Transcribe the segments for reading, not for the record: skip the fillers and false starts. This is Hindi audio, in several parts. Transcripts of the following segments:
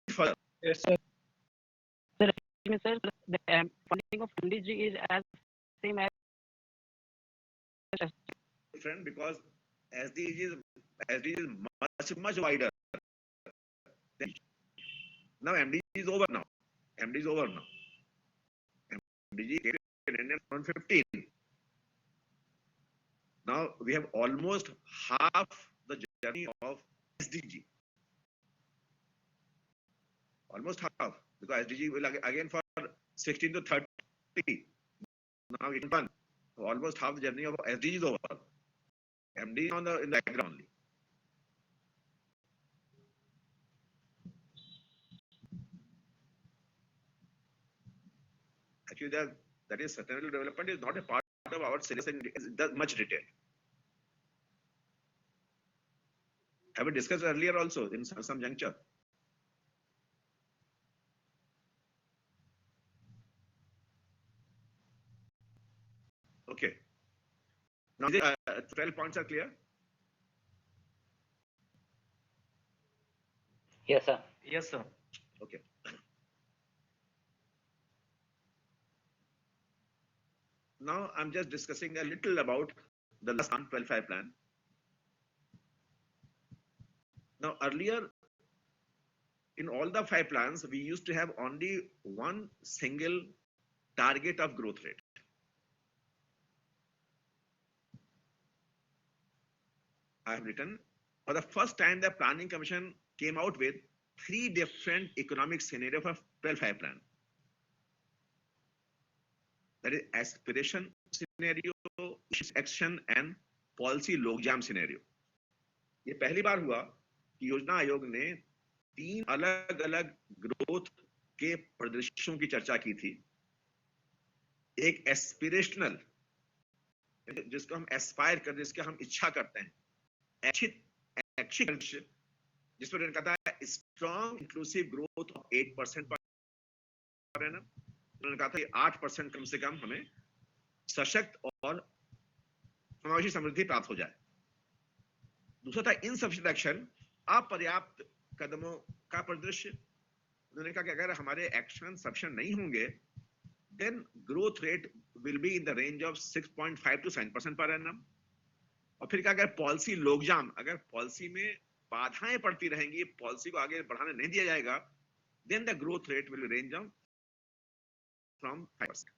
further. Yes, sir. Sir, sir, the funding of MDG is as same as Different because SDG is much wider. Now MDG is over now. MDG is over now. MDG in 2015. Now we have almost half the journey of SDG. Almost half, because SDG will again for 16 to 30. Now it is done. So almost half the journey of SDG is over. MD in the background only. Actually, that is sustainable development is not a part of our syllabus in much detail. Have we discussed earlier also in some juncture? Okay. Now, 12 points are clear. Yes, sir. Yes, sir. Okay. Now I'm just discussing a little about the last 12-5 plan. Now earlier, in all the 5 plans, we used to have only one single target of growth rate. I have written, for the first time, the Planning Commission came out with 3 different economic scenarios for 12-5 plan. That is aspiration scenario, action and policy logjam scenario. ये पहली बार हुआ कि योजना आयोग ने 3 अलग-अलग ग्रोथ के परिदृश्यों की चर्चा की थी. एक एस्पिरेशनल, जिसको हम एस्पायर करते हैं, जिसके हम इच्छा करते हैं, ऐच्छिक जिसमें उन्होंने कहा था strong inclusive growth of 8% per annum. उन्होंने कहा था 8% कम से कम हमें सशक्त और समावेशी समृद्धि प्राप्त हो जाए. दूसरा था इनसफिशिएंट एक्शन, अपर्याप्त कदमों का परिदृश्य. उन्होंने कहा कि अगर हमारे एक्शन सफिशिएंट नहीं होंगे, then growth rate will be in the range of 6.5 to 7% per annum. और फिर क्या, अगर पॉलिसी लोकजाम, अगर पॉलिसी में बाधाएं पड़ती रहेंगी, पॉलिसी को आगे बढ़ाने नहीं दिया जाएगा, then the growth rate will range down from 5%.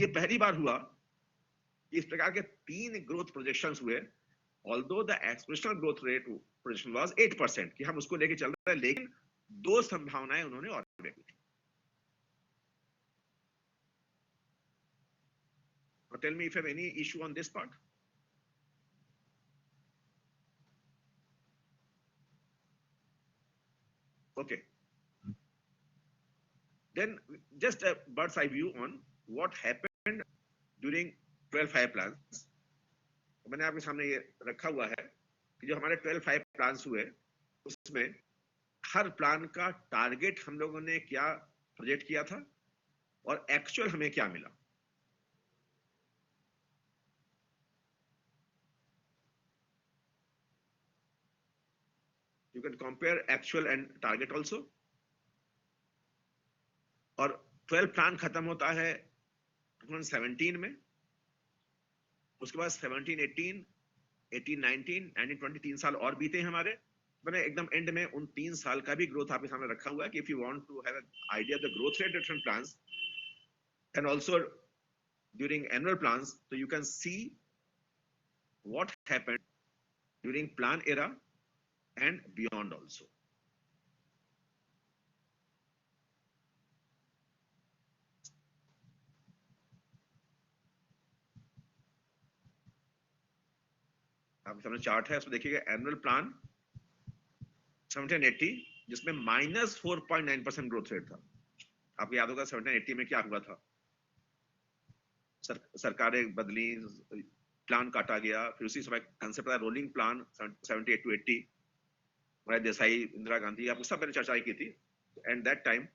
ये पहली बार हुआ इस प्रकार के 3 ग्रोथ प्रोजेक्शंस हुए. Although the aspirational growth rate projection was 8% कि हम उसको लेके चल रहे हैं, लेकिन 2 संभावनाएं उन्होंने और देखी थी. Tell me if you have any issue on this part. Okay. Then just a bird's eye view on what happened during 12-5 plans. मैंने आपके सामने ये रखा हुआ है कि जो हमारे 12-5 प्लान्स हुए, उसमें हर प्लान का टारगेट हम लोगों ने क्या प्रोजेक्ट किया था और एक्चुअल हमें क्या मिला. You can compare actual and target also. और 12 प्लान खत्म होता है 2017 में. उसके बाद 17, 18, 18, 19, 19, 20 3 साल और बीते हैं हमारे. मैंने एकदम एंड में उन 3 साल का भी ग्रोथ आपके सामने रखा हुआ है कि if you want to have an idea of the growth rate different plans and also during annual plans, so you can see what happened during plan era and beyond also. आपके सामने चार्ट है, उसमें देखिएगा एनुअल प्लान 1780 जिसमें -4.9% ग्रोथ रेट था. आपको याद होगा 1780 में क्या हुआ था. सरकारें बदली, प्लान काटा गया, फिर उसी समय कंसेप्ट था rolling plan 78 to 80. Desai, Indira Gandhi, आपको सब मैंने चर्चा की थी. And that time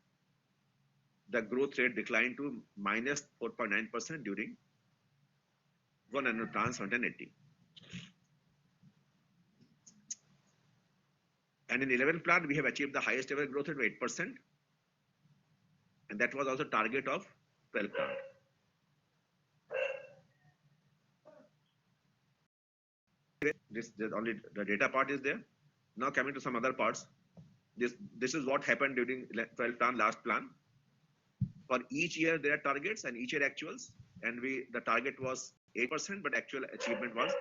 the growth rate declined to -4.9% during one annual plan 1780. And in 11th plan, we have achieved the highest ever growth rate of 8%. And that was also target of 12th plan. This only the data part is there. Now coming to some other parts. This is what happened during 12th plan, last plan. For each year there are targets and each year actuals, and the target was 8%, but actual achievement was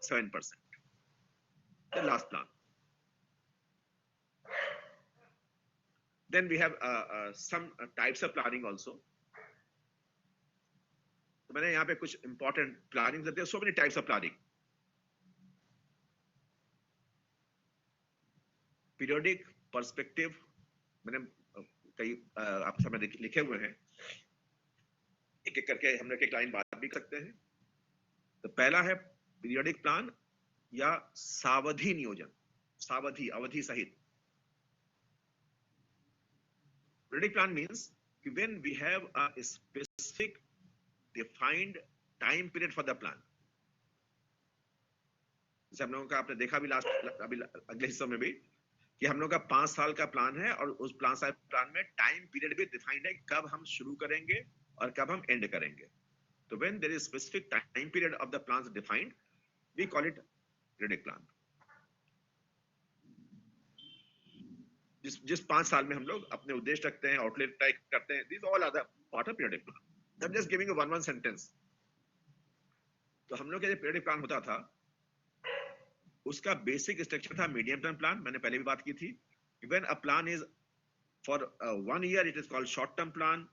7%. The last plan. Then we have some types of planning also. तो मैंने यहाँ पे कुछ important planning, there are so many types of planning. Periodic, perspective, मैंने कई आप सब में लिखे हुए हैं, एक एक करके हम लोग एक लाइन बात भी सकते हैं. तो पहला है पीरियोडिक प्लान या सावधि नियोजन, सावधि अवधि सहित. Periodic plan means when we have a specific defined time period for the plan. जैसे हम लोगों का आपने देखा भी अभी अगले हिस्सों में भी कि हम लोग का 5 साल का प्लान है और उस प्लान में टाइम पीरियड भी डिफाइंड है, कब हम शुरू करेंगे और कब हम एंड करेंगे. तो when there is specific time period of the plans defined, we call it periodic plan. जिस 5 साल में हम लोग अपने उद्देश्य रखते हैं, आउटलेट तय करते हैं, these all are the part of periodic plan. I'm just giving you one sentence. तो हम लोग का जो periodic plan होता था, उसका बेसिक स्ट्रक्चर था मीडियम टर्म प्लान. मैंने पहले भी बात की थी. When a plan is for 1 year, it is called short term plan.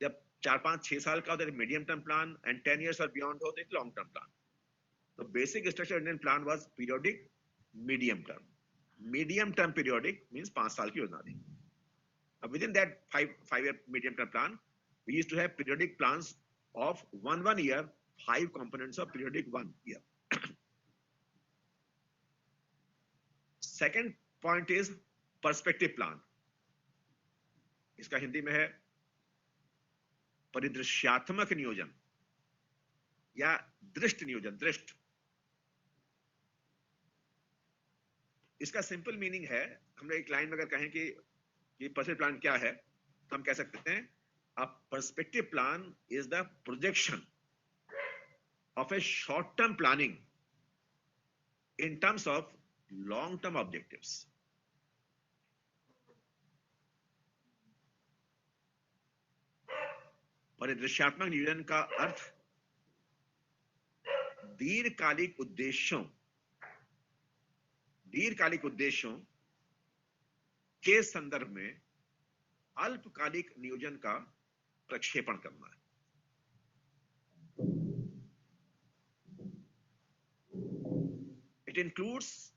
जब 4, 5, 6 साल का होता है medium term plan, and 10 years or beyond होता है लॉन्ग टर्म प्लान. तो basic structure Indian plan was periodic, medium term. Medium term periodic means 5 साल की योजना थी. Within that 5-year medium term plan, we used to have periodic plans of 1 year, 5 components of periodic 1 year. Second point is perspective plan. इसका हिंदी में है परिदृश्यात्मक नियोजन या दृष्ट नियोजन. दृष्ट, इसका सिंपल मीनिंग है, हम लोग एक लाइन में अगर कहें कि पर्सपेक्टिव प्लान क्या है, तो हम कह सकते हैं a perspective plan is the projection of a short term planning in terms of long term objectives. परिदृश्यात्मक नियोजन का अर्थ दीर्घकालिक उद्देश्यों के संदर्भ में अल्पकालिक नियोजन का प्रक्षेपण करना है. It includes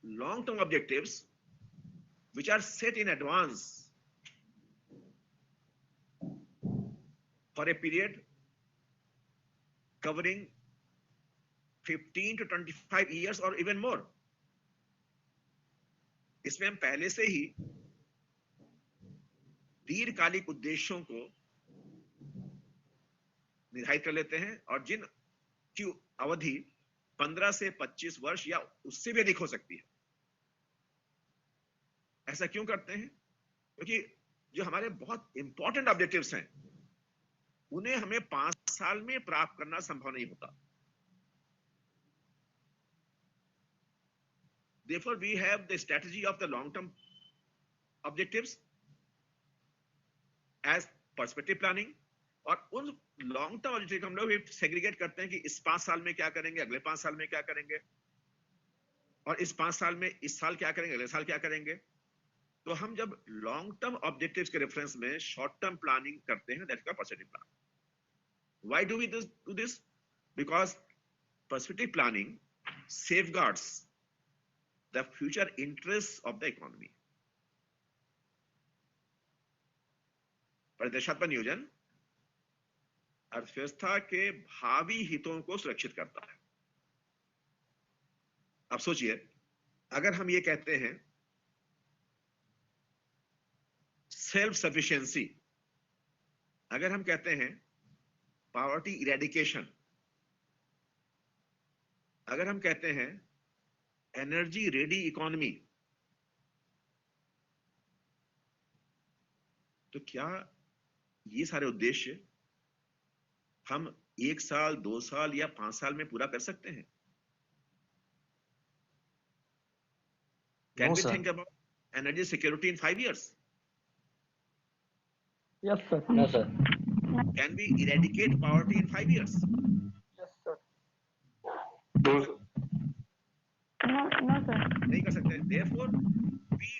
long-term objectives which are set in advance for a period covering 15 to 25 years or even more. इसमें हम पहले से ही दीर्घकालिक उद्देश्यों को निर्धारित कर लेते हैं और जिन की अवधि 15 से 25 वर्ष या उससे भी अधिक हो सकती है. ऐसा क्यों करते हैं? क्योंकि जो हमारे बहुत इंपॉर्टेंट ऑब्जेक्टिव्स हैं उन्हें हमें 5 साल में प्राप्त करना संभव नहीं होता. Therefore, we have the strategy of the long-term objectives as perspective planning. और उन लॉन्ग टर्म ऑब्जेक्टिव हम लोग सेग्रीगेट करते हैं कि इस 5 साल में क्या करेंगे, अगले 5 साल में क्या करेंगे, और इस 5 साल में इस साल क्या करेंगे, अगले साल क्या करेंगे. तो हम जब लॉन्ग टर्म ऑब्जेक्टिव्स के रेफरेंस में शॉर्ट टर्म प्लानिंग करते हैं, that's called perspective plan. Why do we do this? Because perspective planning safeguards the future interests of the economy. परिदृश्यात्मक नियोजन अर्थव्यवस्था के भावी हितों को सुरक्षित करता है. अब सोचिए, अगर हम ये कहते हैं सेल्फ सफिशिएंसी, अगर हम कहते हैं पॉवर्टी इरेडिकेशन, अगर हम कहते हैं एनर्जी रेडी इकोनॉमी। तो क्या ये सारे उद्देश्य हम 1 साल, 2 साल या 5 साल में पूरा कर सकते हैं? Can we think about energy security in 5 years? Yes, sir. No, sir. Can we eradicate poverty in 5 years? Yes, sir. No, sir. नहीं कर सकते। Therefore, we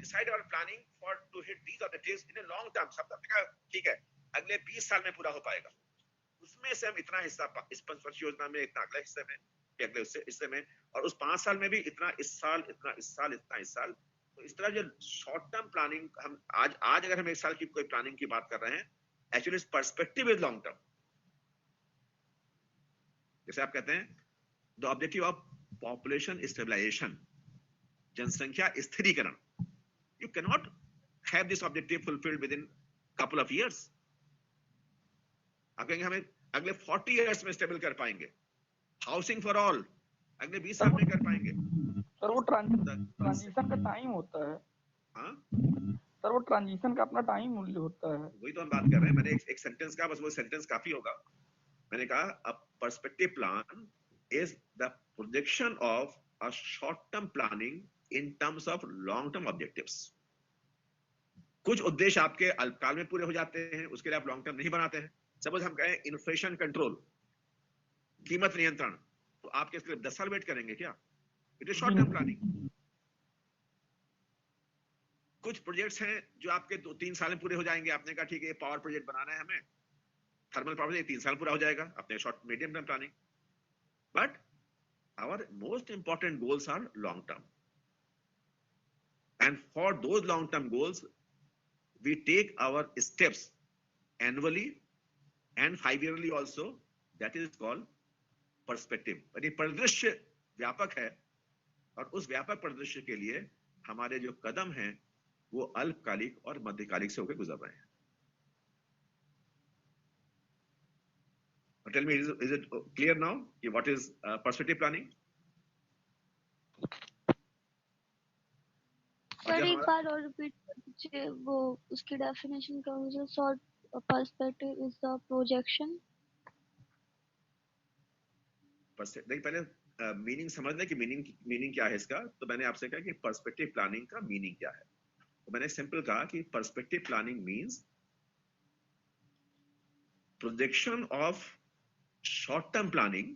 decide our planning for to hit these objectives in a long term. सब तक का ठीक है, अगले 20 साल में पूरा हो पाएगा। उसमें से हम इतना हिस्सा इस पंचवर्षीय योजना में, इतना अगले हिस्से में, अगले हिस्से में, और उस 5 साल में भी इतना इस साल, इतना इस साल, इतना इस साल। तो इस तरह जो शॉर्ट टर्म प्लानिंग हम आज अगर हम 1 साल की कोई प्लानिंग की बात कर रहे हैं, एक्चुअली इस पर्सपेक्टिव इज लॉन्ग टर्म। जैसे आप कहते हैं the objective of population stabilization, जनसंख्या स्थिरीकरण, you can not have this objective fulfilled within couple of years. आप कहेंगे हमें अगले 40 इयर्स में स्टेबल कर पाएंगे, हाउसिंग फॉर ऑल अगले 20 साल में कर पाएंगे। सर वो ट्रांजिशन का टाइम होता है। हाँ सर वो ट्रांजिशन का अपना टाइम मूल्य होता है। वही तो हम बात कर रहे हैं। मैंने एक सेंटेंस कहा, बस वो सेंटेंस काफी होगा। मैंने कहा अ perspective plan is the projection of a short term planning in terms of long term objectives. कुछ उद्देश्य आपके अल्पकाल में पूरे हो जाते हैं, उसके लिए आप लॉन्ग टर्म नहीं बनाते हैं। सपोज हम कहें इन्फ्लेशन कंट्रोल, कीमत नियंत्रण, तो आप इसके लिए 10 साल वेट करेंगे क्या? It is short term planning. कुछ प्रोजेक्ट्स हैं जो आपके 2-3 साल में पूरे हो जाएंगे। आपने कहा ठीक है, ये पावर प्रोजेक्ट बनाना है हमें, थर्मल पावर, ये 3 साल पूरा हो जाएगा, अपने short medium term planning. But our most important goals are long term, and for those long term goals we take our steps annually and 5-yearly also, that is called perspective। यानी परिदृश्य व्यापक है, और उस व्यापक परिदृश्य के लिए हमारे जो कदम हैं वो अल्पकालिक और मध्यकालिक से होकर गुजर रहे हैं। Tell me, is it clear now what is perspective planning? Sir एक बार और रिपीट कर दीजिए, वो उसकी डेफिनेशन क्या हुई? Short perspective is the projection. नहीं, पहले मीनिंग समझने की मीनिंग क्या है इसका। तो मैंने आपसे कहा कि पर्सपेक्टिव प्लानिंग का मीनिंग क्या है। तो मैंने सिंपल कहा कि perspective planning means projection of short term planning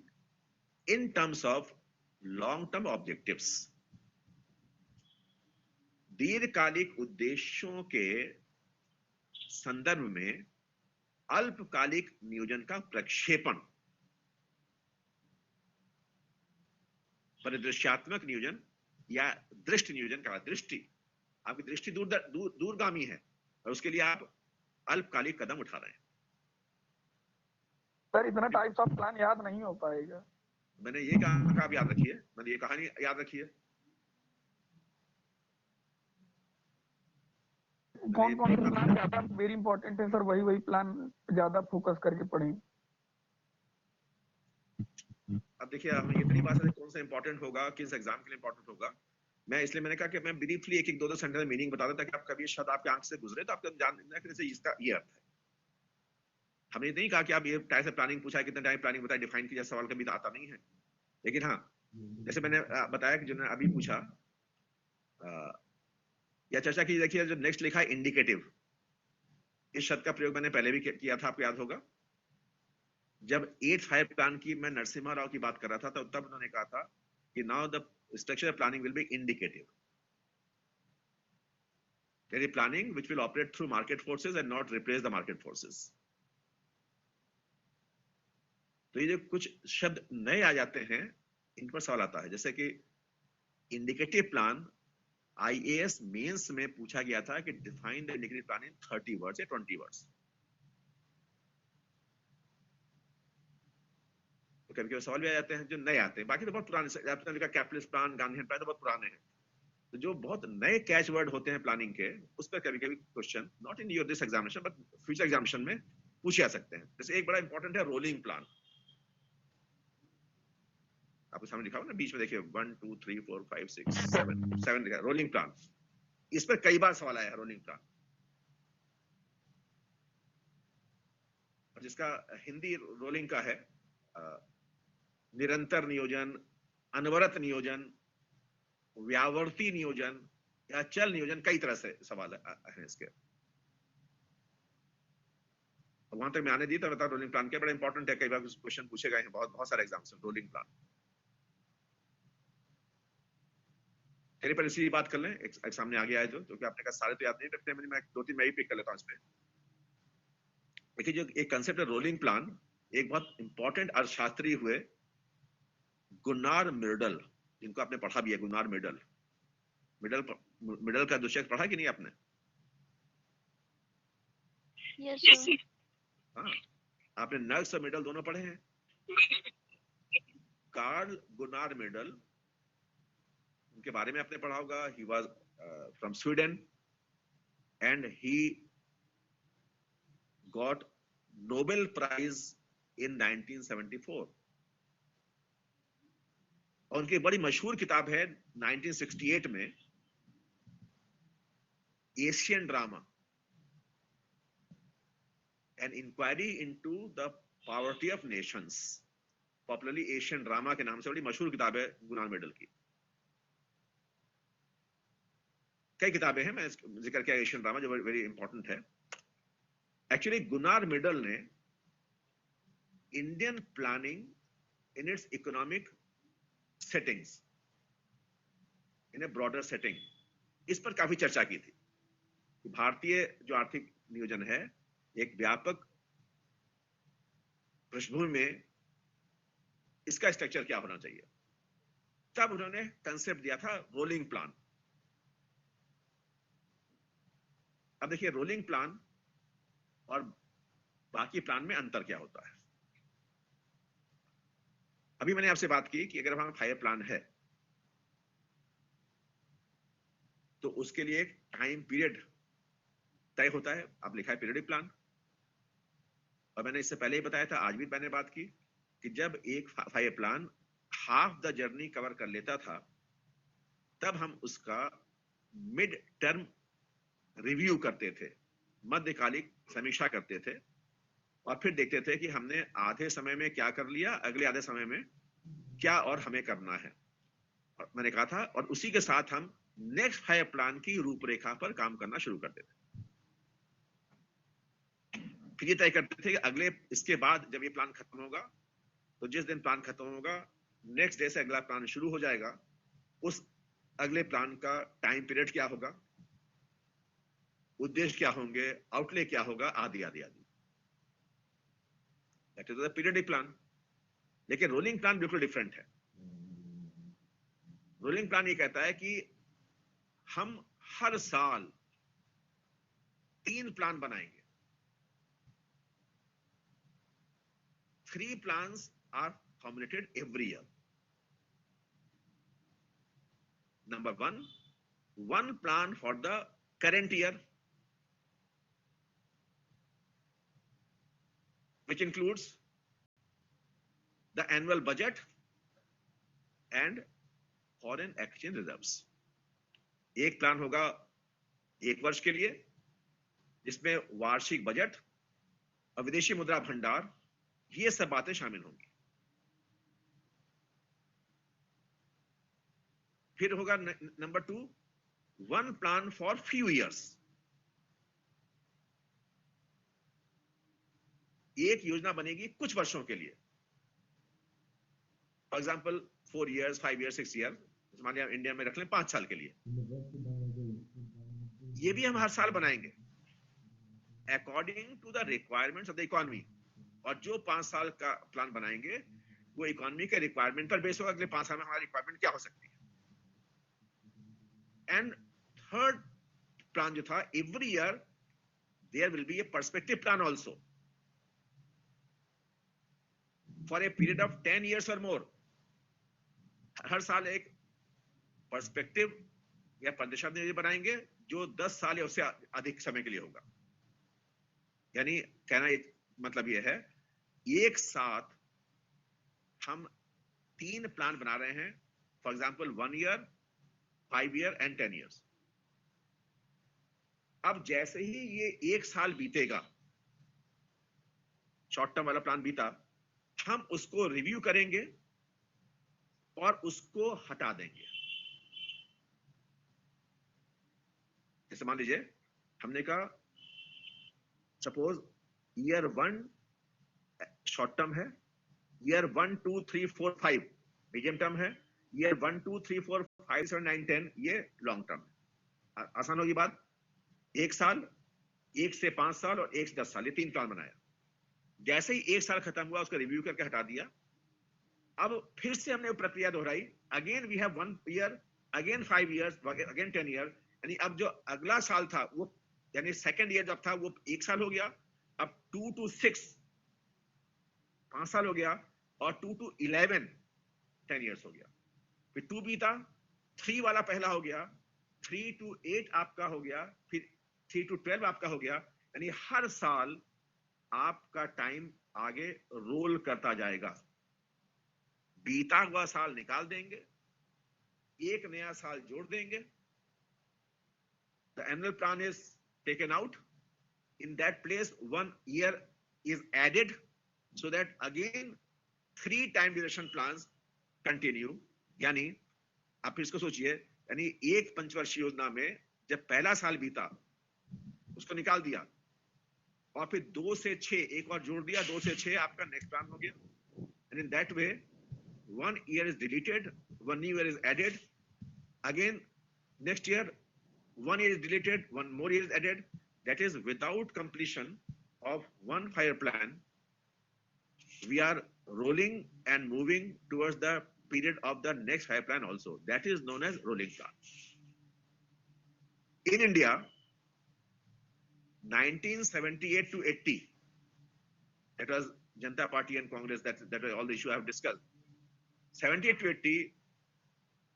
in terms of long term objectives. दीर्घकालिक उद्देश्यों के संदर्भ में अल्पकालिक नियोजन का प्रक्षेपण, परिदृश्यात्मक नियोजन या दृष्टि नियोजन का। दृष्टि, आपकी दृष्टि दूरगामी है, और उसके लिए आप अल्पकालिक कदम उठा रहे हैं। सर इतना टाइप्स ऑफ प्लान याद नहीं हो पाएगा। मैंने ये कहा आप याद रखिए, मैंने ये कहानी याद रखिए। कौन कौन से प्लान ज्यादा वेरी इंपॉर्टेंट है सर, वही प्लान ज्यादा फोकस करके पढ़ें। अब देखिए, हम ये इतनी बात है कौन सा इंपॉर्टेंट होगा, किस एग्जाम के लिए इंपॉर्टेंट होगा, मैं इसलिए मैंने कहा कि मैं ब्रीफली एक 2 सेंटेंस में मीनिंग बता देता कि आप कभी शब्द आपके आंख से गुजरे तो आपको जान लेना कि इसका ये अर्थ है। हमने नहीं कहा कि आप ये टाइप से प्लानिंग पूछा, कितने टाइम प्लानिंग बताया, डिफाइन किया, सवाल कभी आता नहीं है। लेकिन हाँ, जैसे मैंने बताया कि जो अभी पूछा या चर्चा की, देखिए जो नेक्स्ट लिखा है इंडिकेटिव, इस शब्द का प्रयोग मैंने पहले भी किया था, आपको याद होगा। जब 8-5 प्लान की मैं नरसिम्हा राव की बात कर रहा था, तब उन्होंने कहा था कि now the structure planning will be indicative, यानी planning which will operate through market forces and not replace the market forces. तो ये जो कुछ शब्द नए आ जाते हैं, इन पर सवाल आता है। जैसे कि इंडिकेटिव प्लान आईएएस मेंस में पूछा गया था कि define the indicative plan in 30 words या 20 वर्ड्स। तो कभी कभी सवाल भी आ जाते हैं जो नए आते हैं, बाकी तो बहुत पुराने। आपने लिखा कैपिटलिस्ट प्लान, गांधी प्लान, तो बहुत पुराने हैं। तो जो बहुत नए कैच वर्ड होते हैं प्लानिंग के, उस पर कभी कभी question not in your this examination but future examination में पूछे जा सकते हैं। जैसे एक बड़ा इंपॉर्टेंट है रोलिंग प्लान। आपके सामने लिखा हुआ ना बीच में, देखिए 1 2 3 4 5 6 7 लिखा, रोलिंग प्लान। इस पर कई बार सवाल आया है, रोलिंग प्लान। और जिसका हिंदी रोलिंग का है, निरंतर नियोजन, अनवरत नियोजन, व्यावर्ती नियोजन या चल नियोजन, कई तरह से सवाल है इसके। वहां तक मैं आने दी तो बता, रोलिंग प्लान क्या बड़ा इंपॉर्टेंट है, कई बार क्वेश्चन पूछे गए हैं, बहुत बहुत सारे एग्जाम्स में रोलिंग प्लान। चलिए पहले इसी बात कर लें, एक सामने आगे आए तो कि आपने कहा सारे तो याद नहीं रखते, मैं 2-3 मैं ही पिक कर लेता हूं इसमें। देखिए जो एक कंसेप्ट है रोलिंग प्लान, एक बहुत इंपॉर्टेंट अर्थशास्त्री हुए गुनार मिर्डल, जिनको आपने पढ़ा भी है, गुनार मिर्डल। मिडल का दुष्यंत पढ़ा कि नहीं आपने? Yes, sir. हाँ, आपने नर्स और मिडल दोनों पढ़े हैं। कार्ल गुनार मिडल, उनके बारे में आपने पढ़ा होगा। He was from Sweden and he got Nobel prize in 1974। और उनकी बड़ी मशहूर किताब है 1968 में, Asian drama, an inquiry into the poverty of nations, popularly Asian drama के नाम से बड़ी मशहूर किताब है गुनार मिडल की। कई किताबें हैं, मैं जिक्र किया एशियन ड्रामा जो वेरी इंपॉर्टेंट है। एक्चुअली गुनार मिडल ने Indian planning in its economic settings, in A broader setting, इस पर काफी चर्चा की थी। भारतीय जो आर्थिक नियोजन है एक व्यापक पृष्ठभूमि में इसका स्ट्रक्चर क्या होना चाहिए, तब उन्होंने कंसेप्ट दिया था रोलिंग प्लान। अब देखिए रोलिंग प्लान और बाकी प्लान में अंतर क्या होता है। अभी मैंने आपसे बात की कि अगर हमारा 5 प्लान है तो उसके लिए एक टाइम पीरियड तय होता है, अब लिखा है पीरियडिक प्लान। और मैंने इससे पहले ही बताया था, आज भी मैंने बात की कि जब एक 5 plan half the journey cover कर लेता था तब हम उसका मिड टर्म रिव्यू करते थे, मध्यकालिक समीक्षा करते थे, और फिर देखते थे कि हमने आधे समय में क्या कर लिया, अगले आधे समय में क्या और हमें करना है। और मैंने कहा था, और उसी के साथ हम नेक्स्ट 5 प्लान की रूपरेखा पर काम करना शुरू करते थे। फिर ये तय करते थे कि अगले, इसके बाद जब ये प्लान खत्म होगा तो जिस दिन प्लान खत्म होगा नेक्स्ट डे से अगला प्लान शुरू हो जाएगा, उस अगले प्लान का टाइम पीरियड क्या होगा, उद्देश्य क्या होंगे, आउटले क्या होगा, आदि आदि आदि। That is the periodic plan. लेकिन रोलिंग प्लान बिल्कुल डिफरेंट है। रोलिंग प्लान ये कहता है कि हम हर साल 3 प्लान बनाएंगे। 3 plans are formulated every year. Number 1, one plan for the current year, which includes the annual budget and foreign exchange reserves. एक प्लान होगा 1 वर्ष के लिए, जिसमें वार्षिक बजट और विदेशी मुद्रा भंडार, ये सब बातें शामिल होंगी। फिर होगा number 2, one plan for few years. एक योजना बनेगी कुछ वर्षों के लिए, for example 4 years, 5 years, 6 years, मान लिया इंडिया में रख लें 5 साल के लिए। ये भी हम हर साल बनाएंगे according to the requirements of the economy. और जो 5 साल का प्लान बनाएंगे वो इकोनॉमी के रिक्वायरमेंट पर बेस होगा, अगले 5 साल में हमारी रिक्वायरमेंट क्या हो सकती है। एंड थर्ड प्लान जो था, every year there will be a perspective plan also for a period of 10 years और मोर। हर साल एक पर्सपेक्टिव या परिदृश्य बनाएंगे जो 10 साल या उससे अधिक समय के लिए होगा। यानी कहना मतलब यह है, एक साथ हम 3 प्लान बना रहे हैं, for example 1 year, 5 year and 10 years. अब जैसे ही ये 1 साल बीतेगा, शॉर्ट टर्म वाला प्लान बीता, हम उसको रिव्यू करेंगे और उसको हटा देंगे। जैसे मान लीजिए हमने कहा सपोज ईयर 1 शॉर्ट टर्म है, ईयर 1 2 3 4 5 मीडियम टर्म है, ईयर 1 2 3 4 5 7 9 10 ये लॉन्ग टर्म है। आसान होगी बात। 1 साल, 1 से 5 साल और 1 से 10 साल, ये 3 प्लान बनाया। जैसे ही 1 साल खत्म हुआ उसको रिव्यू करके हटा दिया। अब फिर से हमने वो प्रक्रिया दोहराई, again we have 1 year, again 5 years, again 10 year. यानी अब जो अगला साल था वो, यानी सेकंड ईयर जब था वो 1 साल हो गया, अब 2 to 6 5 साल हो गया, और 2 to 11 10 इयर्स हो गया। फिर 2 बीता, 3 वाला पहला हो गया, 3 to 8 आपका हो गया, फिर 3 to 12 आपका हो गया। यानी हर साल आपका टाइम आगे रोल करता जाएगा। बीता हुआ साल निकाल देंगे, एक नया साल जोड़ देंगे। The annual plan is taken out. In that place, 1 year is added so that again 3 time duration plans continue. यानी आप फिर इसको सोचिए, यानी एक पंचवर्षीय योजना में जब पहला साल बीता उसको निकाल दिया, और फिर 2 से 6 एक और जोड़ दिया, 2 से 6 आपका नेक्स्ट प्लान हो गया। And in that way 1 year is deleted, 1 new year is added. Again next year 1 year is deleted, 1 more year is added. That is without completion of 1 5-year plan, we are rolling and moving towards the period of the next 5-year plan also. That is known as rolling plan. In India, 1978 to 80, that was Janata Party and Congress, that was all the issue I have discussed. 78 to 80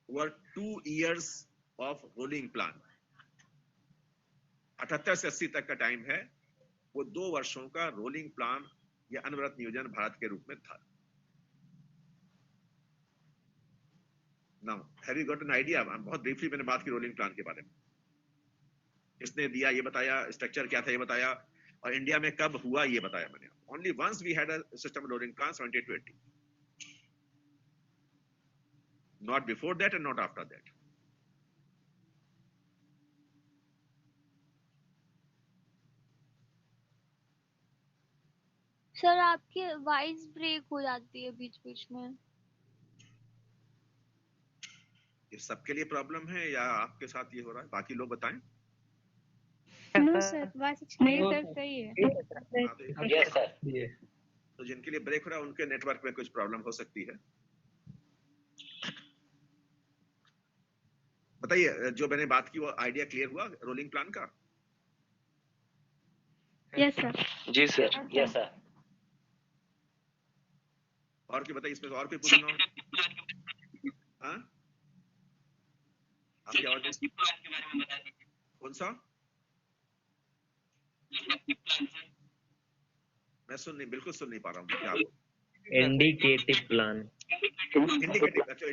were 2 years of rolling plan. 78 से 80 तक का टाइम है, वो 2 वर्षों का रोलिंग प्लान या अनवरत नियोजन भारत के रूप में था। Now have you got an idea? बहुत ब्रीफली मैंने बात की रोलिंग प्लान के बारे में। इसने दिया ये बताया, स्ट्रक्चर क्या था ये बताया, और इंडिया में कब हुआ ये बताया मैंने। Only once we had a system rolling plan 78 to 80, not before that and not after that. Sir आपकी वॉइस ब्रेक हो जाती है बीच बीच में। ये सबके लिए प्रॉब्लम है या आपके साथ ये हो रहा है? बाकी लोग बताएं। नो सर, नहीं सर, सही है। Yes sir. तो जिनके लिए ब्रेक हो रहा है उनके नेटवर्क में कुछ प्रॉब्लम हो सकती है। बताइए, जो मैंने बात की वो आइडिया क्लियर हुआ रोलिंग प्लान का? Yes sir. जी सर। Yes sir. और क्या बताइए, इसमें और कोई पूछना हो? हाँ, आपकी आवाज प्लान के बारे में बता दीजिए। कौन सा? मैं बिल्कुल सुन नहीं पा रहा हूँ क्या? Indicative plan. इंडिकेटिव, अच्छा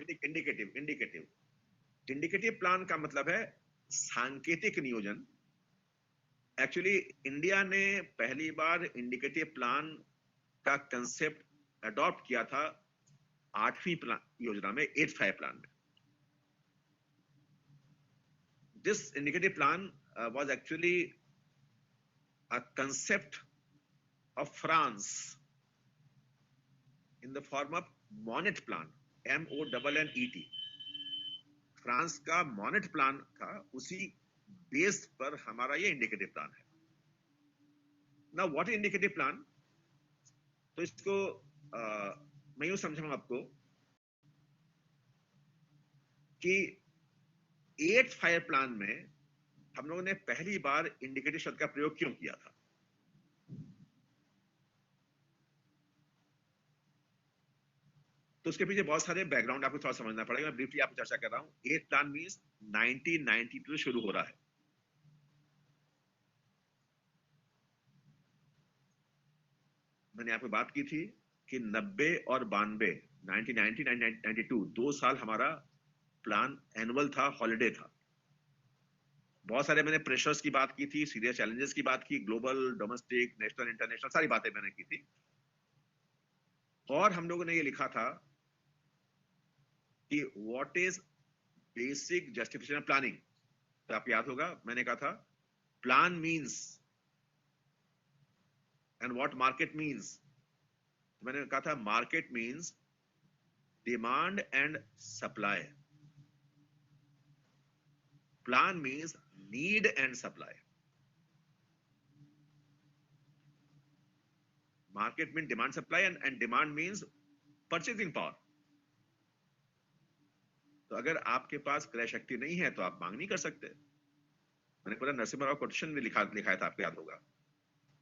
इंडिकेटिव प्लान का मतलब है सांकेतिक नियोजन। एक्चुअली इंडिया ने पहली बार इंडिकेटिव प्लान का कंसेप्ट अडॉप्ट किया था 8वीं प्लान योजना में, 8th 5-year प्लान में। This indicative plan was actually a concept of France in the form of Monet plan, MONNET। France का मॉनेट प्लान था, उसी बेस पर हमारा ये इंडिकेटिव प्लान है। Now what is indicative plan? तो इसको मैं यूं समझाऊं आपको कि 8th 5-year प्लान में हम लोगों ने पहली बार इंडिकेटिव शब्द का प्रयोग क्यों किया था? तो उसके पीछे बहुत सारे बैकग्राउंड आपको थोड़ा समझना पड़ेगा। मैं ब्रीफली आपको चर्चा कर रहा हूं। 8th प्लान मींस 1992 से शुरू हो रहा है। मैंने आपको बात की थी कि 90 और 92 1990 1992 2 साल हमारा प्लान एनुअल था, हॉलिडे था। बहुत सारे मैंने प्रेशर्स की बात की थी, सीरियस चैलेंजेस की बात की, ग्लोबल, डोमेस्टिक, नेशनल, इंटरनेशनल, सारी बातें मैंने की थी। और हम लोगों ने ये लिखा था कि what is basic justification planning. तो आपको याद होगा मैंने कहा था plan means and what market means. मैंने कहा था market means demand and supply, plan means need and supply. Market mean demand supply and demand means purchasing power. तो अगर आपके पास क्रय शक्ति नहीं है तो आप मांग नहीं कर सकते। मैंने पूरा नरसिम्हा राव कोटेशन में लिखा था, आपको याद होगा।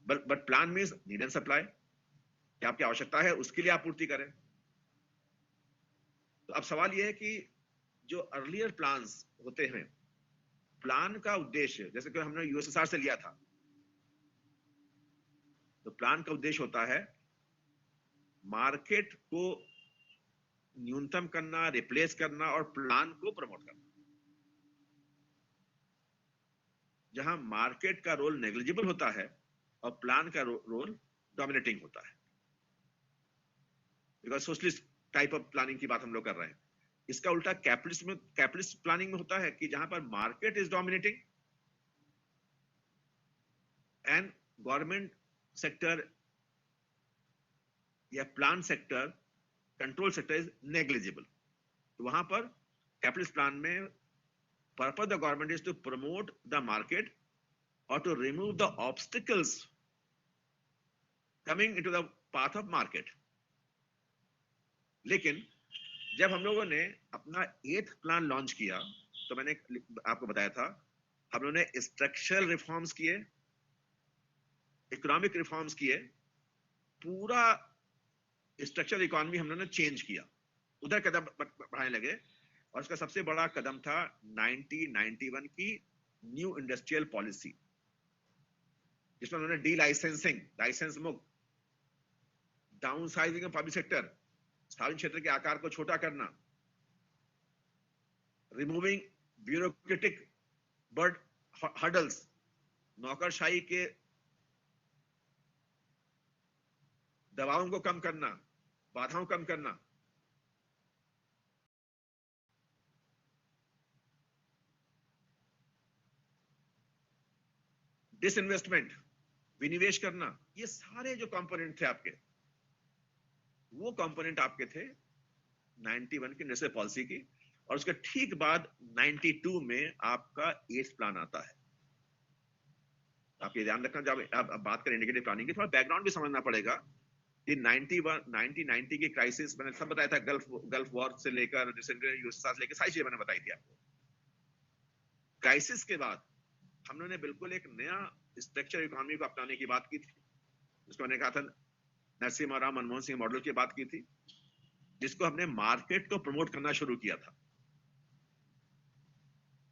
But plan means need and supply, कि आपकी आवश्यकता है उसके लिए आप पूर्ति करें। तो अब सवाल यह है कि जो अर्लियर प्लान्स होते हैं, प्लान का उद्देश्य, जैसे कि हमने यूएसएसआर से लिया था, तो प्लान का उद्देश्य होता है मार्केट को न्यूनतम करना, रिप्लेस करना और प्लान को प्रमोट करना। जहां मार्केट का रोल नेग्लिजिबल होता है और प्लान का रोल डोमिनेटिंग होता है। Because socialist type of planning की बात हम लोग कर रहे हैं। इसका उल्टा कैपिटलिस्ट प्लानिंग में होता है कि जहां पर market is dominating and government sector या plan sector, control sector is negligible. तो वहां पर कैपिटलिस्ट प्लान में purpose the government is to promote the market और to remove the obstacles coming into the path of market. लेकिन जब हम लोगों ने अपना 8th प्लान लॉन्च किया तो मैंने आपको बताया था हम लोगों ने स्ट्रक्चरल रिफॉर्म्स किए, इकोनॉमिक रिफॉर्म्स किए, पूरा स्ट्रक्चरल इकोनॉमी हम लोगों ने चेंज किया, उधर कदम बढ़ाने लगे। और उसका सबसे बड़ा कदम था 1991 की न्यू इंडस्ट्रियल पॉलिसी, जिसमें उन्होंने डी लाइसेंसिंग, लाइसेंस मुक्त, down sizing of public sector, सार्वजनिक क्षेत्र के आकार को छोटा करना, रिमूविंग ब्यूरोक्रेटिक बर्ड हर्डल्स, नौकरशाही के दबावों को कम करना, बाधाओं कम करना। डिसइन्वेस्टमेंट, विनिवेश करना, ये सारे जो कंपोनेंट थे आपके, वो कंपोनेंट आपके थे 91 की इंडस्ट्रियल पॉलिसी की। और उसके ठीक बाद 92 में आपका 8th प्लान आता है। आप ये ध्यान रखना, जब आप बात करें इंडिकेटिव प्लानिंग की, थोड़ा बैकग्राउंड भी समझना पड़ेगा कि 1990 की क्राइसिस मैंने सब बताया था, गल्फ वॉर से लेकर यूएसएसआर से लेकर सारी चीजें मैंने बताई थी आपको। क्राइसिस के बाद हम लोगों ने बिल्कुल एक नया स्ट्रक्चर इकोनॉमी को अपनाने की बात की थी, जिसको मैंने कहा था नरसिम्हा राव मनमोहन सिंह मॉडल की बात की थी, जिसको हमने मार्केट को प्रमोट करना शुरू किया था,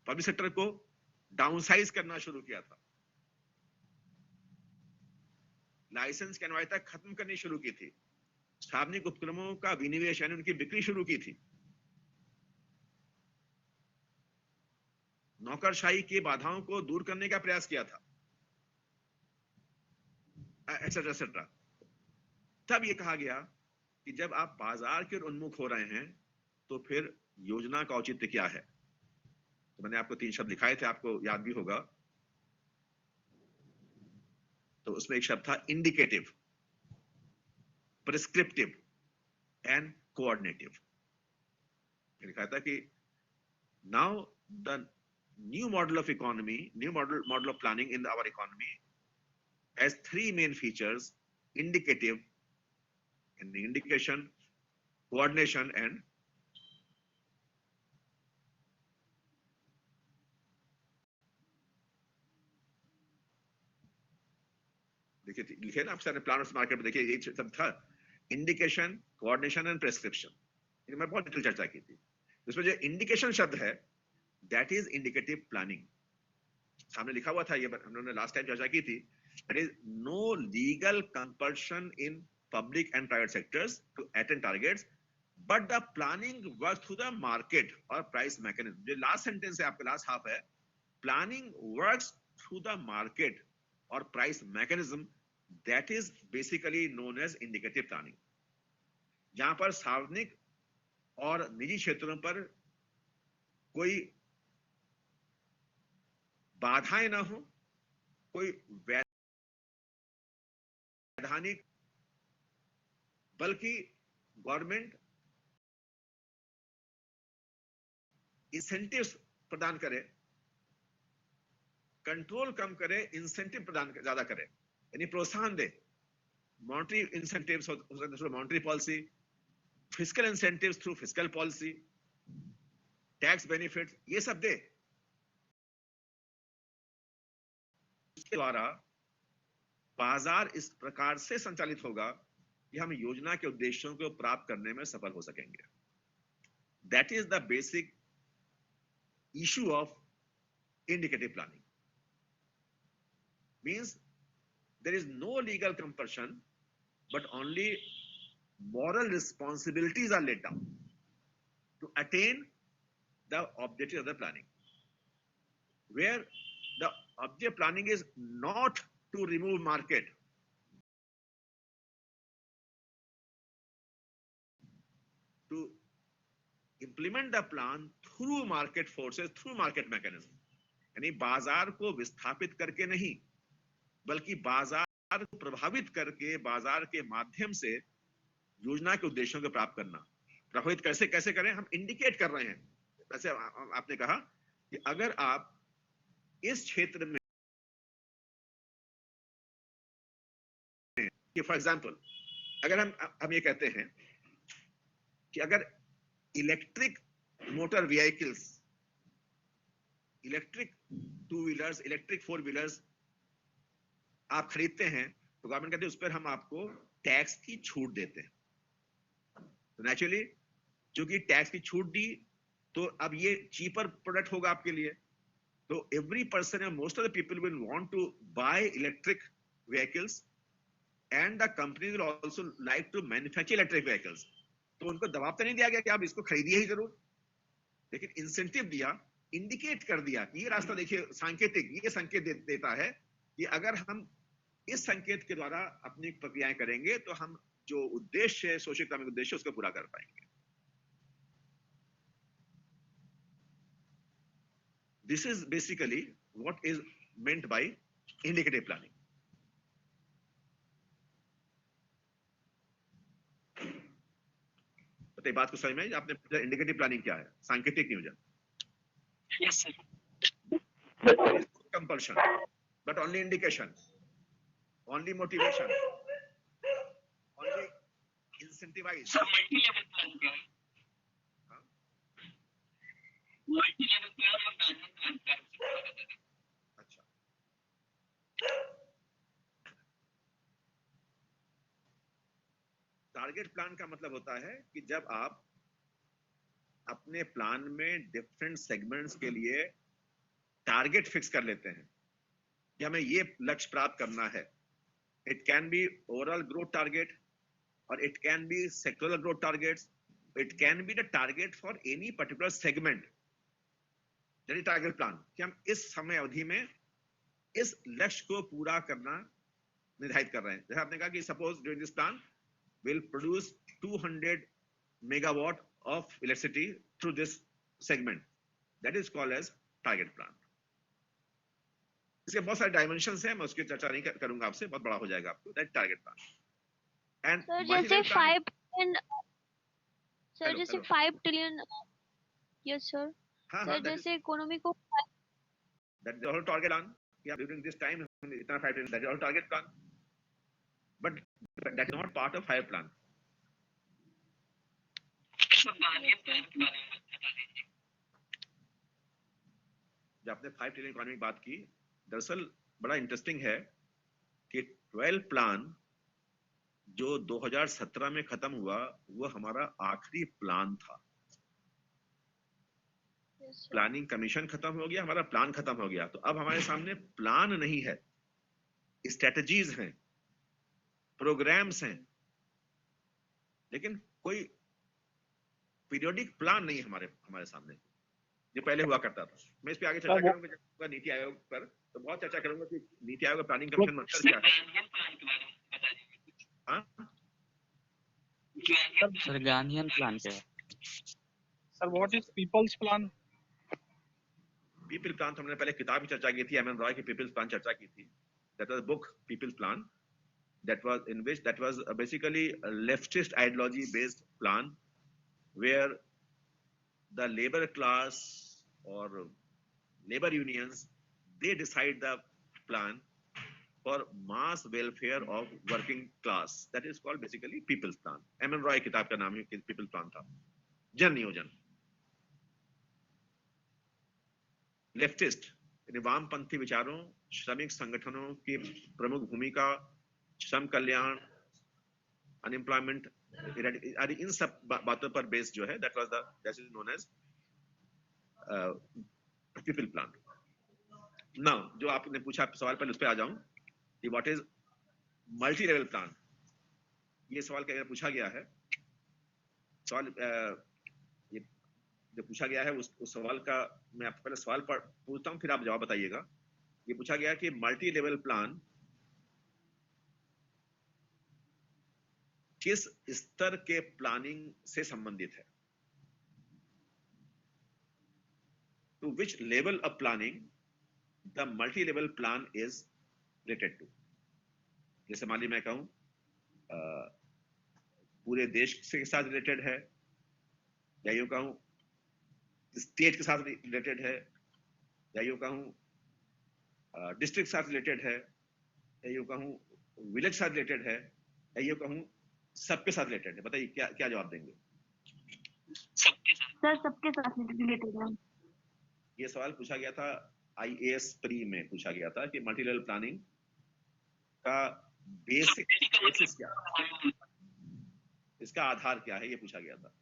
पब्लिक सेक्टर को डाउनसाइज करना शुरू किया था, लाइसेंस की अनिवार्यता खत्म करनी शुरू की थी, सार्वजनिक उपक्रमों का विनिवेश यानी उनकी बिक्री शुरू की थी, नौकरशाही की बाधाओं को दूर करने का प्रयास किया था, एक्सेट्रा एक्सेट्रा। तब ये कहा गया कि जब आप बाजार के उन्मुख हो रहे हैं तो फिर योजना का औचित्य क्या है। तो मैंने आपको 3 शब्द लिखाए थे, आपको याद भी होगा। तो उसमें एक शब्द था इंडिकेटिव, प्रिस्क्रिप्टिव एंड कोऑर्डिनेटिव। लिखा था कि now the new model of economy, new model of planning in our economy has 3 main features: indicative, and indication, coordination and देखिए लिखे ना आप सारे प्लान ऑफ मार्केट में, देखिए ये सब था इंडिकेशन, कोऑर्डिनेशन एंड प्रेस्क्रिप्शन। मैं बहुत डिटेल चर्चा की थी। इसमें जो इंडिकेशन शब्द है दैट इज इंडिकेटिव प्लानिंग। सामने लिखा हुआ था, ये हम लोगों ने लास्ट टाइम चर्चा की थी। There is no legal compulsion in public and private sectors to attain targets but the planning works through the market or price mechanism. जो last sentence है आपका last half है, planning works through the market or price mechanism, that is basically known as indicative planning. जहां पर सार्वजनिक और निजी क्षेत्रों पर कोई बाधाएं ना हो, कोई वैधानिक, बल्कि गवर्नमेंट इंसेंटिव्स प्रदान करे, कंट्रोल कम करे, इंसेंटिव प्रदान ज्यादा करे, यानी प्रोत्साहन दे। Monetary incentives through monetary policy, fiscal incentives through fiscal policy, tax benefit, ये सब दे। इसके द्वारा बाजार इस प्रकार से संचालित होगा कि हम योजना के उद्देश्यों को प्राप्त करने में सफल हो सकेंगे। That is the basic issue of indicative planning. Means there is no legal compulsion, but only moral responsibilities are laid down to attain the objective of the planning. Where the objective planning is not to remove market, to implement the plan through market forces, through market mechanism. यानी बाजार को विस्थापित करके नहीं, बल्कि बाजार को प्रभावित करके, बाजार के माध्यम से योजना के उद्देश्यों को प्राप्त करना। प्रभावित कैसे कैसे करें, हम इंडिकेट कर रहे हैं। वैसे आपने कहा कि अगर आप इस क्षेत्र में, फॉर एग्जाम्पल, अगर हम ये कहते हैं कि अगर electric motor vehicles, electric two wheelers, electric four wheelers आप खरीदते हैं, तो गवर्नमेंट कहते हैं उस पर हम आपको टैक्स की छूट देते हैं। तो नेचुरली जो कि टैक्स की छूट दी, तो अब ये चीपर प्रोडक्ट होगा आपके लिए। तो every person, most of the people will want to buy electric vehicles and the company will also like to manufacture electric vehicles. तो उनको दबाव तो नहीं दिया गया कि आप इसको खरीदिए ही जरूर, लेकिन इंसेंटिव दिया, इंडिकेट कर दिया कि ये रास्ता देखिए, सांकेतिक, ये संकेत देता है कि अगर हम इस संकेत के द्वारा अपनी प्रक्रियाएं करेंगे तो हम जो उद्देश्य है, सोशल इकोनॉमिक उद्देश्य, उसको पूरा कर पाएंगे। This is basically what is meant by indicative planning. तो बात को समझ में आपने, इंडिकेटिव प्लानिंग क्या है, सांकेतिक नियोजन। Yes, sir. Compulsion, but only indication, only motivation, only incentivize. Sir, multi-level plan क्या है? Multi-level plan और management plan क्या है? अच्छा, टारगेट प्लान का मतलब होता है कि जब आप अपने प्लान में डिफरेंट सेगमेंट्स के लिए टारगेट फिक्स कर लेते हैं कि हमें ये लक्ष्य प्राप्त करना है। It can be overall growth target, और it can be sectoral growth targets, it can be the target for any particular segment. यानी टारगेट प्लान कि हम इस समय अवधि में इस लक्ष्य को पूरा करना निर्धारित कर रहे हैं। जैसे आपने कहा कि suppose during this plan will produce 200 megawatt of electricity through this segment. That is called as target plan. इसके बहुत सारे डायमेंशंस हैं, मैं उसकी चर्चा नहीं करूंगा आपसे, बहुत बड़ा हो जाएगा आपको। That target plan. एंड जैसे 5 ट्रिलियन, सर जैसे 5 ट्रिलियन, यस सर, सर जैसे इकोनॉमी को, that is all target plan. या ड्यूरिंग दिस टाइम इतना 5 trillion, that is all target plan, but that is not part of 5 plan. जब आपने 5 ट्रिलियन इकोनॉमी की बात की, दरअसल बड़ा इंटरेस्टिंग है कि 12 प्लान जो 2017 में खत्म हुआ, वो हमारा आखिरी प्लान था। प्लानिंग कमीशन खत्म हो गया, हमारा प्लान खत्म हो गया। तो अब हमारे सामने प्लान नहीं है, स्ट्रेटजीज हैं, प्रोग्राम्स हैं, लेकिन कोई पीरियोडिक प्लान नहीं है हमारे सामने, जो पहले हुआ करता था। मैं इस पे आगे चर्चा करूंगा जब होगा नीति आयोग पर, तो बहुत चर्चा करूंगा कि नीति आयोग प्लानिंग कमीशन मतलब क्या है। सर गांधीयन प्लान क्या है? Sir what is people's plan? People plan तो हमने पहले किताब की चर्चा की थी, एम एन रॉय की पीपल्स प्लान चर्चा की थी। That was book people's plan, that was basically a leftist ideology based plan where the labor class or labor unions, they decide the plan for mass welfare of working class. That is called basically people's plan. M.N. Roy किताब का नाम ही people's plan था। जन नियोजन, लेफ्टिस्ट यानी वामपंथी विचारों, श्रमिक संगठनों की प्रमुख भूमिका, श्रम कल्याण, अनएम्प्लॉयमेंट, इन सब बातों पर बेस जो है, that is known as people plan. Now जो आपने पूछा सवाल, पहले उस पर आ जाऊं कि what is multi level plan. ये सवाल क्या पूछा गया है, सवाल ये जो पूछा गया है उस सवाल का मैं आपको पहले सवाल पूछता हूं, फिर आप जवाब बताइएगा। ये पूछा गया कि मल्टी लेवल प्लान किस स्तर के प्लानिंग से संबंधित है, to which level of planning the multi level plan is related to. जैसे मान ली मैं कहूं पूरे देश के साथ रिलेटेड है, या यूं कहूं स्टेट के साथ रिलेटेड है, या यूं कहूं डिस्ट्रिक्ट के साथ रिलेटेड है, या यूं कहूं विलेज के साथ रिलेटेड है, या यूं कहूं सबके साथ रिलेटेड है। बताइए क्या क्या जवाब देंगे? सबके साथ रिलेटेड है। ये सवाल पूछा गया था आईएएस प्री में, पूछा गया था कि मल्टी लेवल प्लानिंग का बेसिस क्या, इसका आधार क्या है, ये पूछा गया था।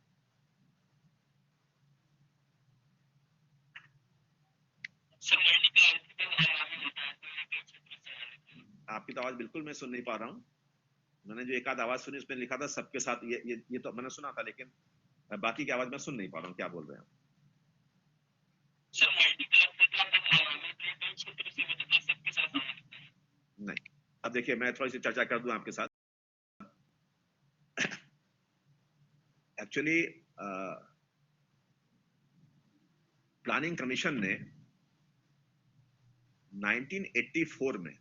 आपकी तो आवाज बिल्कुल मैं सुन नहीं पा रहा हूं। मैंने जो एक आध आवाज सुनी उसमें लिखा था सबके साथ, ये तो मैंने सुना था, लेकिन बाकी की आवाज मैं सुन नहीं पा रहा हूं, क्या बोल रहे हैं आप? नहीं, अब देखिए मैं थोड़ी सी चर्चा कर दूं आपके साथ। एक्चुअली प्लानिंग कमीशन ने 1984 में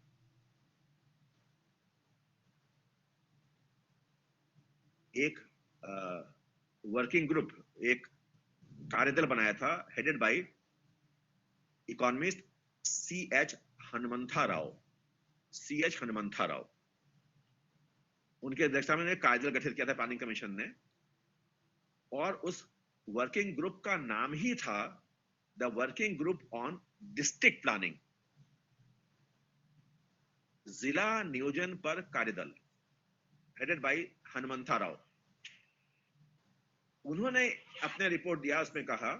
एक वर्किंग ग्रुप, एक कार्यदल बनाया था, headed by economist C.H. Hanumantha Rao. उनके अध्यक्षता में कार्यदल गठित किया था प्लानिंग कमीशन ने, और उस वर्किंग ग्रुप का नाम ही था the working group on district planning, जिला नियोजन पर कार्यदल, हेडेड बाय हनुमंथा राव। उन्होंने अपने रिपोर्ट दिया, उसमें कहा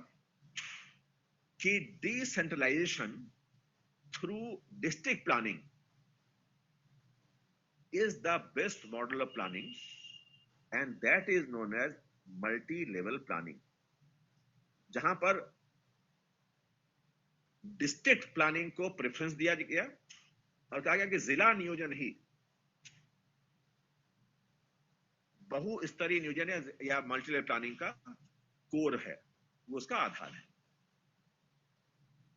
कि decentralization through district planning is the best model of planning and that is known as multi-level planning, जहां पर डिस्ट्रिक्ट प्लानिंग को प्रेफरेंस दिया गया और कहा गया कि जिला नियोजन ही बहुस्तरीय नियोजन या मल्टी लेवल प्लानिंग का कोर है, वो उसका आधार है।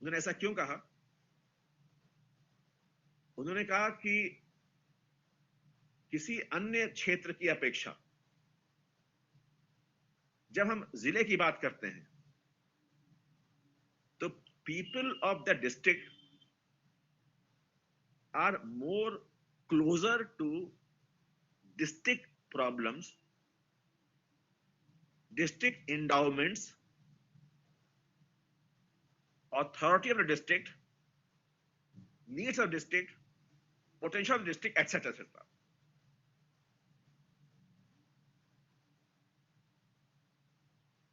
उन्होंने ऐसा क्यों कहा? उन्होंने कहा कि किसी अन्य क्षेत्र की अपेक्षा जब हम जिले की बात करते हैं तो people of the district are more closer to district problems, district endowments, authority of the district, needs of district, potential of district, etc. etc.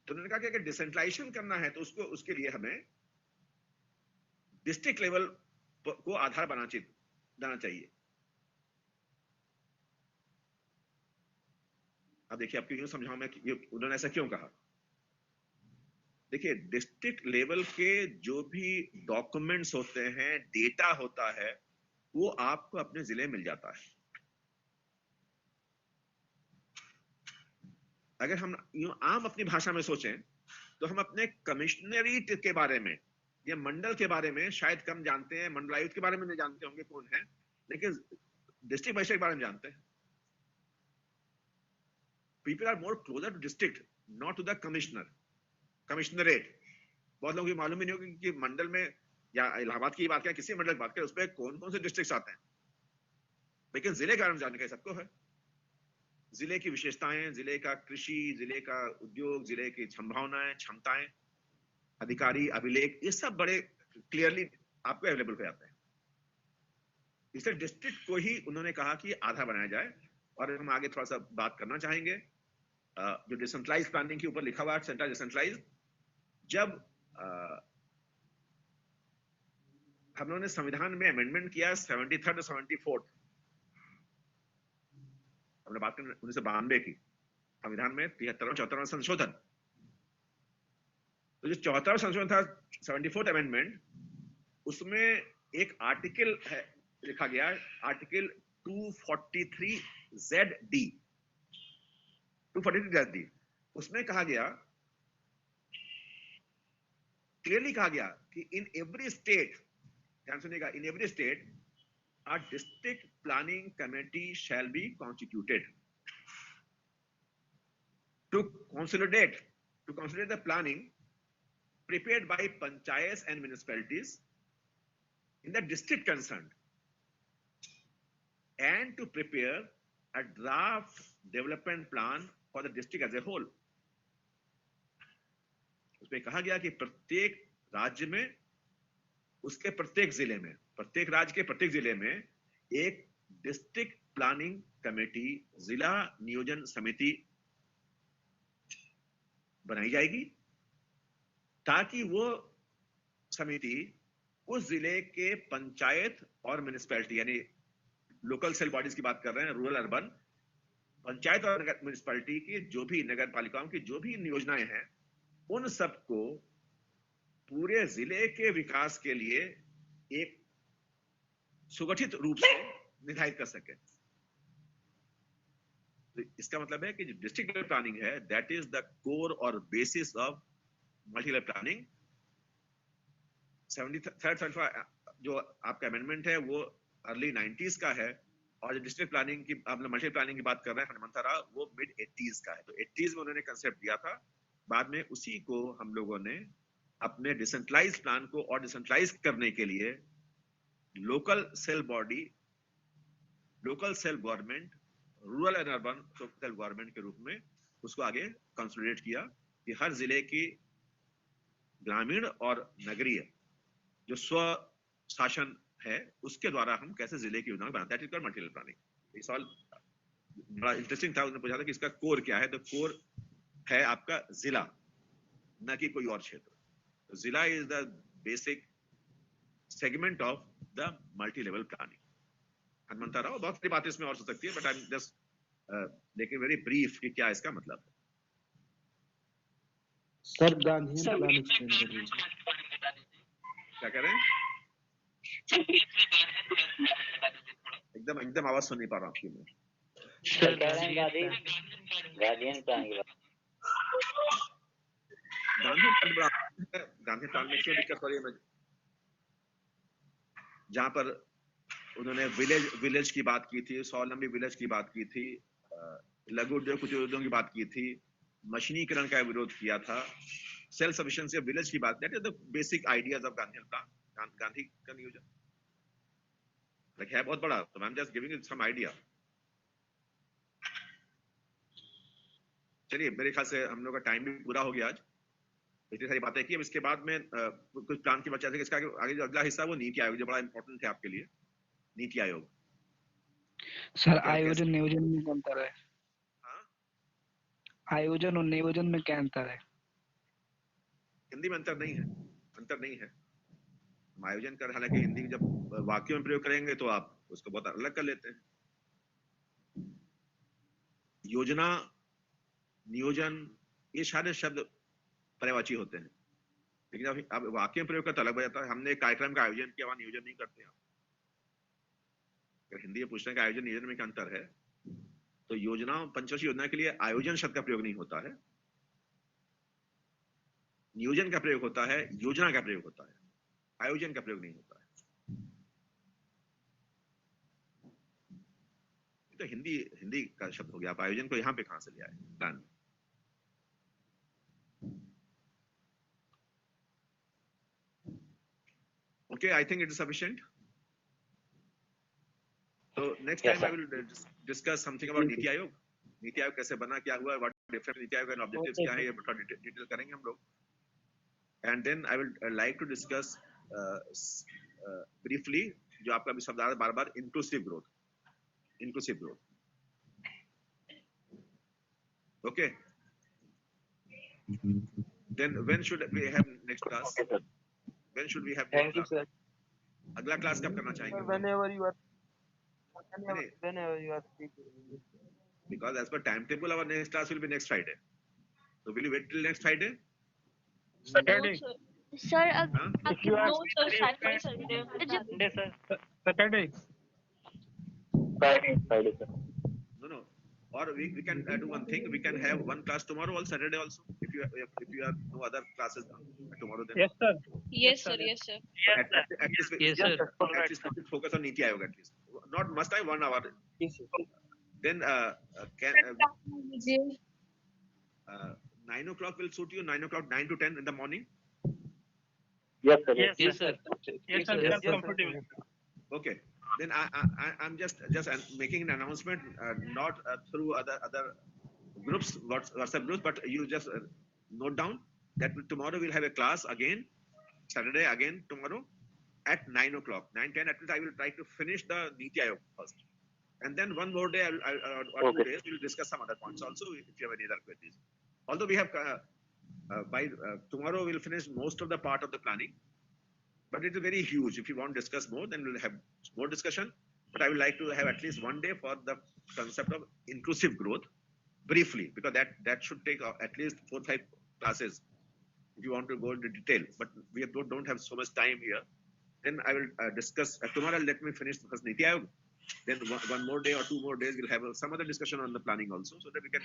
तो उन्होंने कहा कि अगर डिसेंट्रलाइजेशन करना है तो उसके लिए हमें डिस्ट्रिक्ट लेवल को आधार बनाना चाहिए। अब देखिए आपको यूं समझाऊं मैं कि उन्होंने ऐसा क्यों कहा। देखिए, डिस्ट्रिक्ट लेवल के जो भी डॉक्यूमेंट्स होते हैं, डेटा होता है, वो आपको अपने जिले में मिल जाता है। अगर हम यूं आम अपनी भाषा में सोचें तो हम अपने कमिश्नरेट के बारे में या मंडल के बारे में शायद कम जानते हैं, मंडलायुक्त के बारे में नहीं जानते होंगे कौन है, लेकिन डिस्ट्रिक्ट मजिस्ट्रेट के बारे में जानते हैं। People are more closer to district, not to the commissioner, commissionerate. बहुत लोगों को मालूम ही नहीं होगा कि मंडल में या इलाहाबाद की बात करें, किसी मंडल की बात करें, उसपे कौन कौन से डिस्ट्रिक्ट्स आते हैं, लेकिन जिले के बारे में जानने का सबको है। जिले की विशेषताएं, जिले का कृषि, जिले का उद्योग, जिले की संभावनाएं, क्षमताएं, अधिकारी, अभिलेख, ये सब बड़े क्लियरली आपको अवेलेबल हो जाते हैं। इसलिए डिस्ट्रिक्ट को ही उन्होंने कहा कि आधा बनाया जाए। और हम आगे थोड़ा सा बात करना चाहेंगे जो डिसेंट्रलाइज प्लानिंग के ऊपर लिखा हुआ है, सेंट्रल डिसेंट्रलाइज। जब हम लोगों ने संविधान में अमेंडमेंट किया 73rd और 74th, हमने बात करें 1992 की, संविधान में 73वां 74वां संशोधन। तो जो 74वां संशोधन था, 74th अमेंडमेंट, उसमें एक आर्टिकल है लिखा गया, आर्टिकल 243ZD, 243ZD। उसमें कहा गया, क्लियरली कहा गया कि इन एवरी स्टेट, ध्यान सुनिएगा, in every state a district planning committee shall be constituted to consolidate the planning prepared by panchayats and municipalities in the district concerned, and to prepare a draft development plan for the district as a whole. उसमें कहा गया कि प्रत्येक राज्य में, उसके प्रत्येक जिले में, प्रत्येक राज्य के प्रत्येक जिले में एक डिस्ट्रिक्ट प्लानिंग कमेटी, जिला नियोजन समिति बनाई जाएगी, ताकि वो समिति उस जिले के पंचायत और म्युनिसिपैलिटी, यानी लोकल सेल बॉडीज की बात कर रहे हैं, रूरल अर्बन, पंचायत और म्युनिसिपैलिटी की जो भी नगर पालिकाओं की जो भी योजनाएं हैं, उन सबको पूरे जिले के विकास के लिए एक सुगठित रूप से निर्धारित कर सके। तो इसका मतलब है कि जो डिस्ट्रिक्ट लेवल प्लानिंग है, दैट इज द कोर और basis of multi level planning. 73rd जो आपका अमेंडमेंट है वो अर्ली 90s का है, और जो डिस्ट्रिक्ट प्लानिंग की, आप मल्टी प्लानिंग की बात कर रहे हैं हनुमंतरा, वो मिड 80s का है। तो 80s में उन्होंने कंसेप्ट दिया था, बाद में उसी को हम लोगों ने अपने डिसेंट्रलाइज प्लान को और डिसेंट्रलाइज करने के लिए local self body, local self government, rural and urban self government के रूप में उसको आगे कंसोलिडेट किया कि हर जिले की ग्रामीण और नगरीय जो स्व शासन है, उसके द्वारा हम कैसे जिले की योजना बनाते हैं। That is multi level planning. इस सवाल बड़ा इंटरेस्टिंग था, उन्होंने पूछा था कि इसका कोर क्या है। तो कोर है आपका जिला, न कि कोई और क्षेत्र। तो जिला is the basic segment of the multi level planning. हनुमंतरा और बहुत सारी बातें इसमें और हो सकती है, but I am just making very brief कि क्या इसका मतलब है। सर गांधी प्लान एक्सप्लेन करिए। क्या कह रहे हैं? एकदम आवाज सुन नहीं पा रहा हूँ आपकी मैं। सर कह रहे हैं गांधी प्लान की बात। गांधी प्लान में क्यों दिक्कत हो रही है? जहां पर उन्होंने विलेज की बात की थी, स्वावलंबी विलेज की बात की थी, लघु उद्योग कुटीर उद्योग की बात की थी, मशीनीकरण का विरोध किया था, सेल्फ सफिशिएंसी ऑफ विलेज की बात, that is the basic ideas of Gandhi plan, Gandhi का नियोजन है बहुत बड़ा। तो I am just giving you some idea. चलिए, मेरे ख्याल से हम लोग का टाइम भी पूरा हो गया आज, इतनी सारी बातें की। अब इसके बाद में कुछ प्लान की बचा है। इसका आगे जो अगला हिस्सा वो नीति आयोग, जो बड़ा इंपॉर्टेंट है आपके लिए। नीति आयोग सर, आयोजन नियोजन में क्या अंतर है? हाँ, आयोजन और नियोजन में क्या अंतर है? हिंदी में अंतर नहीं है, अंतर नहीं है। हम आयोजन कर, हालांकि हिंदी जब वाक्यों में प्रयोग करेंगे तो आप उसको बहुत अलग कर लेते हैं। योजना, नियोजन, ये सारे शब्द पर्यायवाची होते हैं। लेकिन अब वाक्य प्रयोग का तो अलग हो जाता है। हमने एक कार्यक्रम का आयोजन किया, वहां नियोजन नहीं करते हैं। अगर हिंदी में पूछने का आयोजन नियोजन में क्या अंतर है, तो योजना, पंचवर्षीय योजना के लिए आयोजन शब्द का प्रयोग नहीं होता है, नियोजन का प्रयोग होता है, योजना का प्रयोग होता है, आयोजन का प्रयोग नहीं होता है। तो हिंदी का शब्द हो गया, आप आयोजन को यहां पे कहां से ले आए प्लान में? Okay, I think it is sufficient. So next time I will discuss something about NITI Aayog. NITI Aayog कैसे बना, क्या हुआ, what different NITI Aayog and objectives क्या है, ये थोड़ा डिटेल करेंगे हम लोग। And then I will like to discuss briefly जो आपका भी शब्द आ रहा है बार-बार, inclusive growth। Okay. Then when should we have next class? When should we have next Thank you, class? sir. अगला क्लास कब करना चाहेंगे? whenever you are Because as per timetable, our next class will be next Friday. So will you wait till next Friday? Saturday. Sir If you are Saturday Sunday, sir. Saturday. Friday, sir. No. Or we can do one thing. We can have one class tomorrow or Saturday also. If you have no other classes tomorrow, then Yes, sir. Yes, sir. Yes, sir. At least Yes, sir. at least we should focus on Niti Aayog at least. Not must I 1 hour. Then can 9 o'clock will suit you. 9 o'clock, 9 to 10 in the morning. Yes, sir. Yes, sir. Yes, sir. Yes, sir. Comfortable. Okay. Then I'm just making an announcement, not through other groups, WhatsApp groups, but you just note down that tomorrow we'll have a class again, Saturday again tomorrow at 9 o'clock, 9:10. At least I will try to finish the Niti Aayog first, and then one more day or 2 days we'll discuss some other points also if you have any other queries. Although we have by tomorrow we'll finish most of the part of the planning. But it is very huge. If you want to discuss more, then we'll have more discussion. But I would like to have at least one day for the concept of inclusive growth, briefly, because that should take at least 4 or 5 classes if you want to go into detail. But we don't have so much time here. Then I will discuss tomorrow. Let me finish first Niti Aayog. Then one more day or 2 more days we'll have some other discussion on the planning also, so that we can.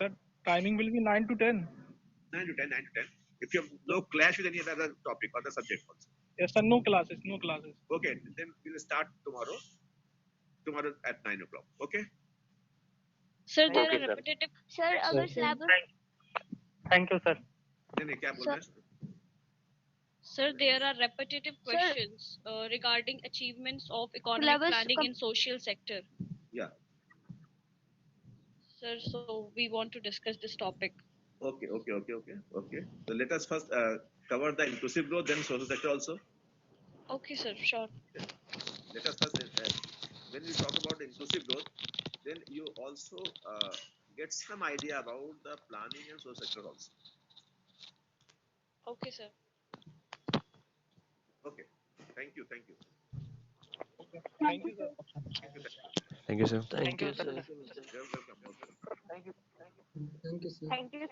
Sir, timing will be 9 to 10. 9 to 10. If you have no clash with any other topic or the subject also. Yes, sir. No classes. Okay, then we'll start tomorrow at 9 o'clock. Okay. Sir, there Okay, are sir. repetitive. Sir, अगर syllabus. Thank you, sir. नहीं क्या बोल रहे हैं? Sir, there are repetitive questions regarding achievements of economic Syllabus planning in social sector. Yeah. Sir, so we want to discuss this topic. Okay. So let us first cover the inclusive growth, then social sector also. Okay, sir, sure. Let us first, when we talk about inclusive growth, then you also get some idea about the planning and social sector also. Okay, sir. Okay. Thank you. Thank you, sir. Thank you, sir. You're welcome. thank you Thank you, sir. Thank you.